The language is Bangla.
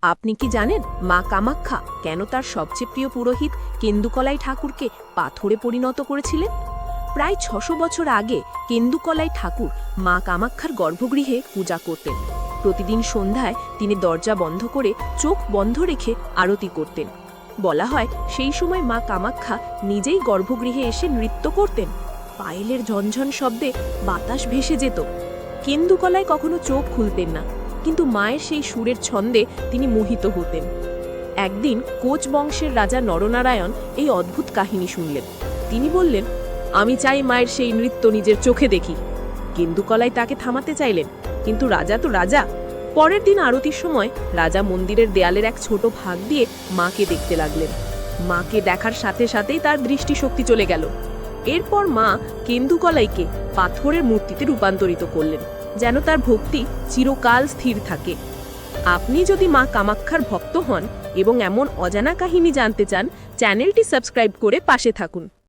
আপনি কি জানেন মা কামাখ্যা কেন তার সবচেয়ে প্রিয় পুরোহিত কেন্দুকলাই ঠাকুরকে পাথরে পরিণত করেছিলেন? প্রায় ৬০০ বছর আগে কেন্দুকলাই ঠাকুর মা কামাখ্যার গর্ভগৃহে পূজা করতেন। প্রতিদিন সন্ধ্যায় তিনি দরজা বন্ধ করে চোখ বন্ধ রেখে আরতি করতেন। বলা হয় সেই সময় মা কামাখ্যা নিজেই গর্ভগৃহে এসে নৃত্য করতেন। পায়েলের ঝনঝন শব্দে বাতাস ভেসে যেত। কেন্দুকলায় কখনো চোখ খুলতেন না, কিন্তু মায়ের সেই সুরের ছন্দে তিনি মোহিত হতেন। একদিন কোচ বংশের রাজা নরনারায়ণ এই অদ্ভুত কাহিনী শুনলেন। তিনি বললেন, আমি চাই মায়ের সেই নৃত্য নিজের চোখে দেখি। কেন্দুকলাই তাকে থামাতে চাইলেন, কিন্তু রাজা তো রাজা। পরের দিন আরতির সময় রাজা মন্দিরের দেয়ালের এক ছোট ভাগ দিয়ে মাকে দেখতে লাগলেন। মাকে দেখার সাথে সাথেই তার দৃষ্টিশক্তি চলে গেল। এরপর মা কেন্দুকলাইকে পাথরের মূর্তিতে রূপান্তরিত করলেন, যেন তার ভক্তি চিরকাল স্থির থাকে। আপনি যদি মা কামাখ্যার ভক্ত হন এবং এমন অজানা কাহিনী জানতে চান, চ্যানেলটি সাবস্ক্রাইব করে পাশে থাকুন।